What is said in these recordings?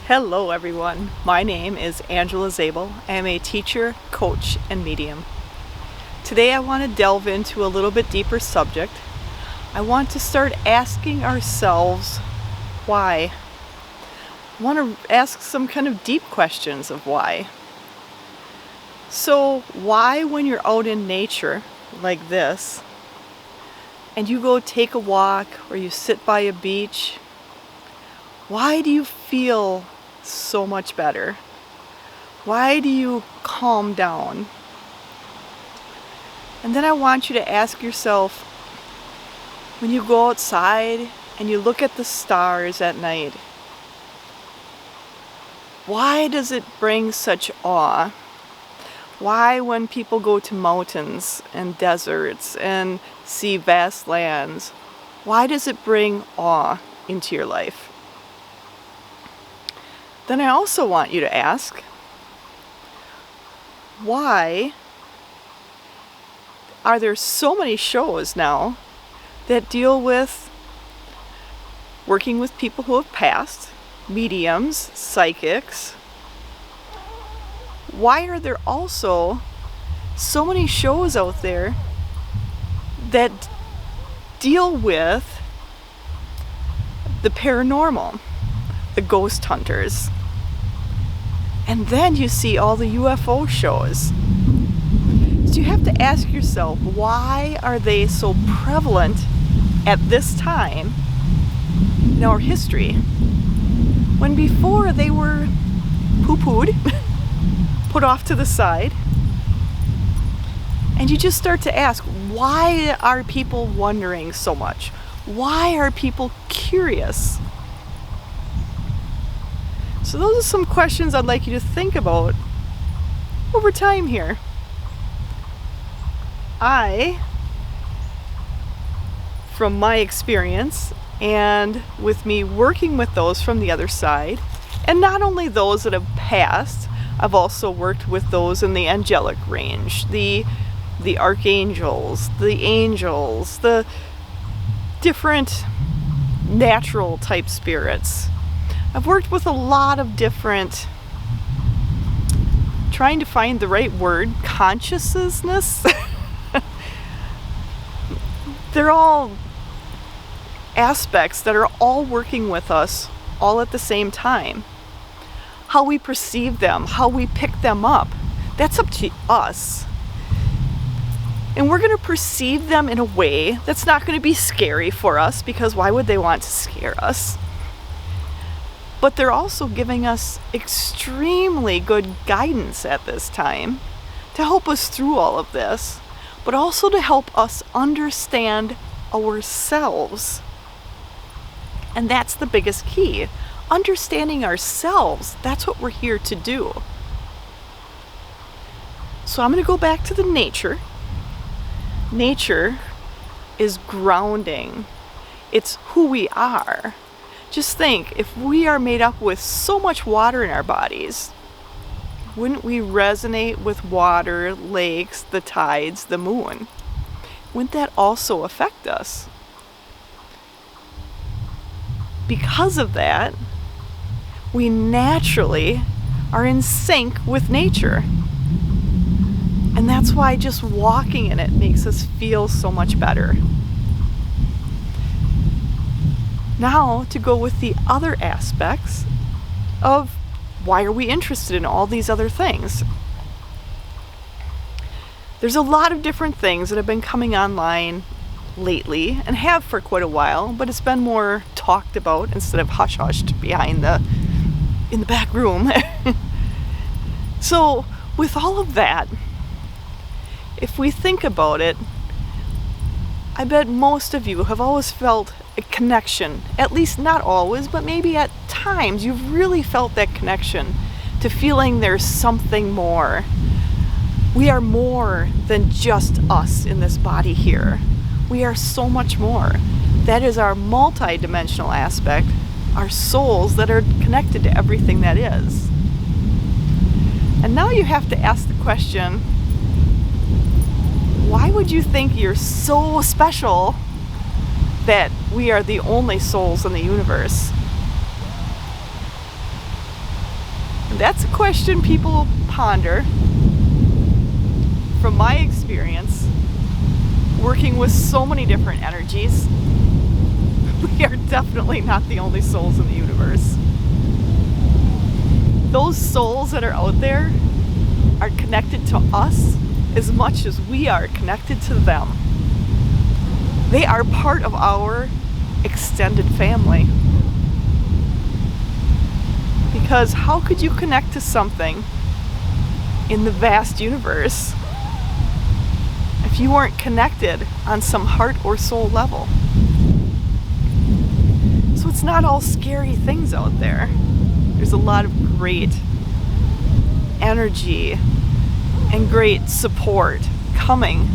Hello everyone, my name is Angela Zabel. I am a teacher, coach, and medium. Today I want to delve into a little bit deeper subject. I want to start asking ourselves why. I want to ask some kind of deep questions of why. So why, when you're out in nature like this, and you go take a walk or you sit by a beach, why do you feel so much better? Why do you calm down? And then I want you to ask yourself, when you go outside and you look at the stars at night, why does it bring such awe? Why, when people go to mountains and deserts and see vast lands, why does it bring awe into your life? Then I also want you to ask, why are there so many shows now that deal with working with people who have passed, mediums, psychics? Why are there also so many shows out there that deal with the paranormal, the ghost hunters? And then you see all the UFO shows. So you have to ask yourself, why are they so prevalent at this time in our history, when before they were poo-pooed, put off to the side? And you just start to ask, why are people wondering so much? Why are people curious? So those are some questions I'd like you to think about over time here. From my experience, and with me working with those from the other side, and not only those that have passed, I've also worked with those in the angelic range, the archangels, the angels, the different natural type spirits. I've worked with a lot of different, trying to find the right word, consciousness. They're all aspects that are all working with us all at the same time. How we perceive them, how we pick them up, that's up to us. And we're going to perceive them in a way that's not going to be scary for us, because why would they want to scare us? But they're also giving us extremely good guidance at this time to help us through all of this, but also to help us understand ourselves. And that's the biggest key. Understanding ourselves, that's what we're here to do. So I'm going to go back to the nature. Nature is grounding. It's who we are. Just think, if we are made up with so much water in our bodies, wouldn't we resonate with water, lakes, the tides, the moon? Wouldn't that also affect us? Because of that, we naturally are in sync with nature. And that's why just walking in it makes us feel so much better. Now, to go with the other aspects of why are we interested in all these other things? There's a lot of different things that have been coming online lately, and have for quite a while, but it's been more talked about instead of hush-hushed in the back room. So, with all of that, if we think about it, I bet most of you have always felt a connection, at least not always, but maybe at times you've really felt that connection to feeling there's something more. We are more than just us in this body here. We are so much more. That is our multi-dimensional aspect, our souls that are connected to everything that is. And now you have to ask the question, why would you think you're so special that we are the only souls in the universe? That's a question people ponder. From my experience, working with so many different energies, we are definitely not the only souls in the universe. Those souls that are out there are connected to us as much as we are connected to them. They are part of our extended family. Because how could you connect to something in the vast universe if you weren't connected on some heart or soul level? So it's not all scary things out there. There's a lot of great energy and great support coming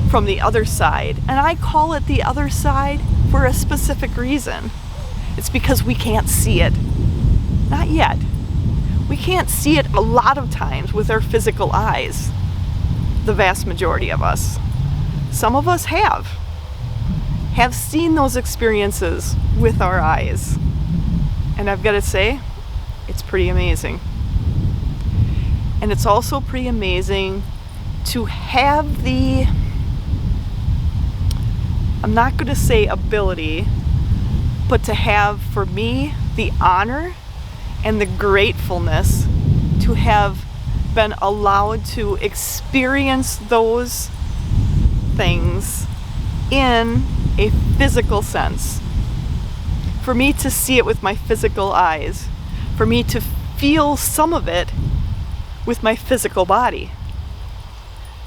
from the other side. And I call it the other side for a specific reason. It's because we can't see it. Not yet. We can't see it a lot of times with our physical eyes. The vast majority of us. Some of us have seen those experiences with our eyes. And I've got to say, it's pretty amazing. And it's also pretty amazing to have the, I'm not going to say ability, but to have, for me, the honor and the gratefulness to have been allowed to experience those things in a physical sense. For me to see it with my physical eyes. For me to feel some of it with my physical body.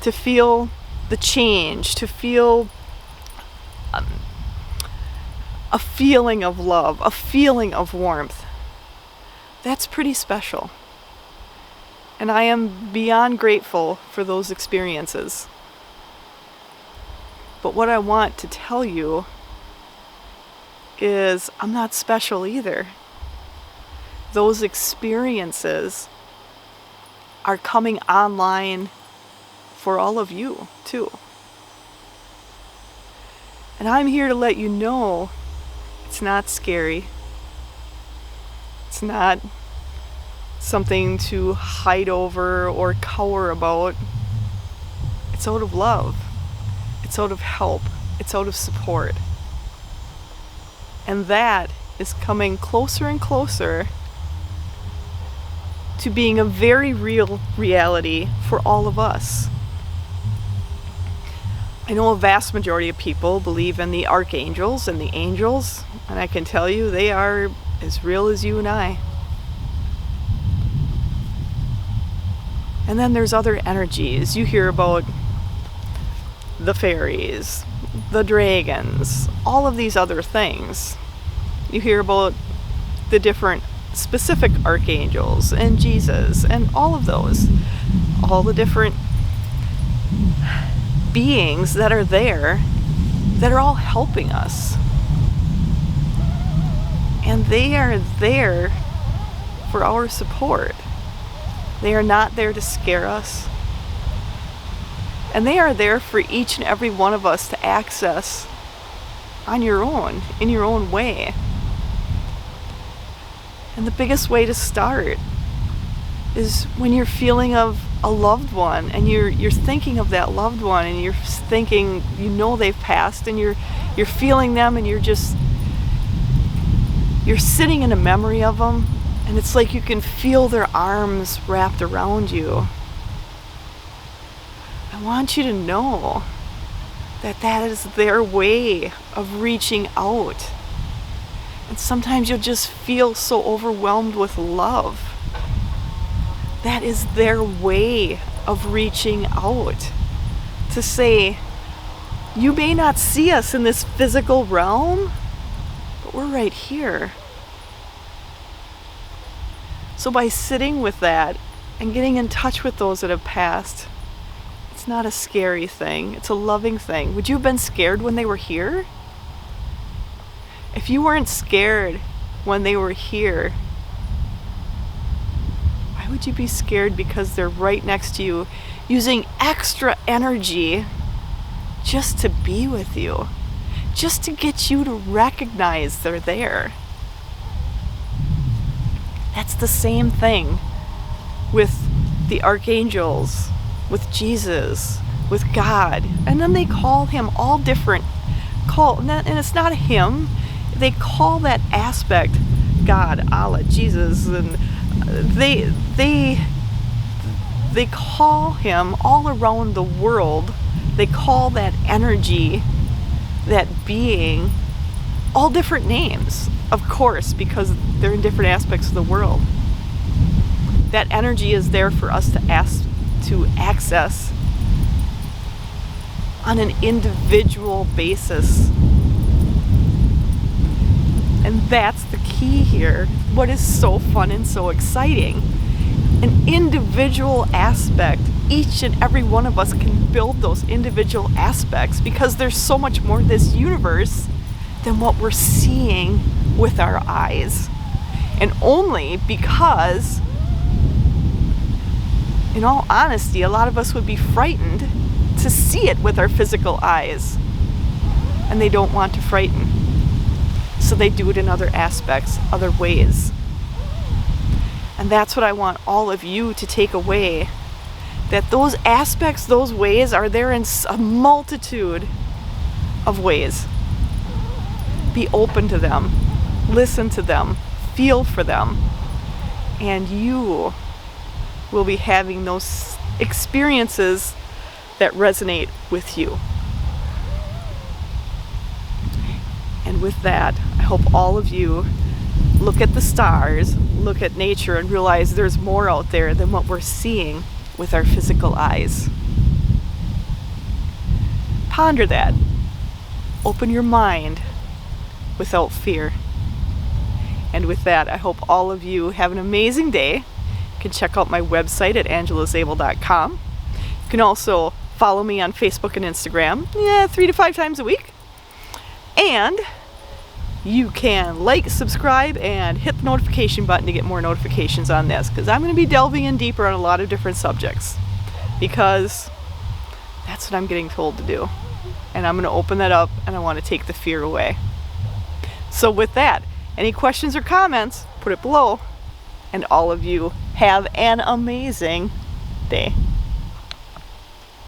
To feel the change, to feel a feeling of love, a feeling of warmth. That's pretty special. And I am beyond grateful for those experiences. But what I want to tell you is I'm not special either. Those experiences are coming online for all of you too. And I'm here to let you know it's not scary. It's not something to hide over or cower about. It's out of love. It's out of help. It's out of support. And that is coming closer and closer to being a very real reality for all of us. I know a vast majority of people believe in the archangels and the angels, and I can tell you they are as real as you and I. And then there's other energies. You hear about the fairies, the dragons, all of these other things. You hear about the different specific archangels and Jesus and all of those. All the different beings that are there that are all helping us. And they are there for our support. They are not there to scare us. And they are there for each and every one of us to access on your own, in your own way. And the biggest way to start is when you're feeling of a loved one and you're thinking of that loved one and you're thinking, you know, they've passed, and you're feeling them, and you're sitting in a memory of them, and it's like you can feel their arms wrapped around you. I want you to know that that is their way of reaching out. And sometimes you'll just feel so overwhelmed with love. That is their way of reaching out. To say, you may not see us in this physical realm, but we're right here. So by sitting with that and getting in touch with those that have passed, it's not a scary thing, it's a loving thing. Would you have been scared when they were here? If you weren't scared when they were here, why would you be scared because they're right next to you, using extra energy just to be with you, just to get you to recognize they're there? That's the same thing with the archangels, with Jesus, with God, and then they call him all different. And it's not a him. They call that aspect God, Allah, Jesus, and they call him all around the world. They call that energy, that being, all different names, of course, because they're in different aspects of the world. That energy is there for us to access on an individual basis. And that's the key here. What is so fun and so exciting? An individual aspect. Each and every one of us can build those individual aspects because there's so much more to this universe than what we're seeing with our eyes. And only because, in all honesty, a lot of us would be frightened to see it with our physical eyes. And they don't want to frighten. So they do it in other aspects, other ways. And that's what I want all of you to take away. That those aspects, those ways are there in a multitude of ways. Be open to them. Listen to them. Feel for them. And you will be having those experiences that resonate with you. And with that, I hope all of you look at the stars, look at nature, and realize there's more out there than what we're seeing with our physical eyes. Ponder that. Open your mind without fear. And with that, I hope all of you have an amazing day. You can check out my website at angelazabel.com. You can also follow me on Facebook and Instagram, 3 to 5 times a week. And you can like, subscribe, and hit the notification button to get more notifications on this, because I'm going to be delving in deeper on a lot of different subjects, because that's what I'm getting told to do. And I'm going to open that up, and I want to take the fear away. So with that, any questions or comments, put it below, and all of you have an amazing day.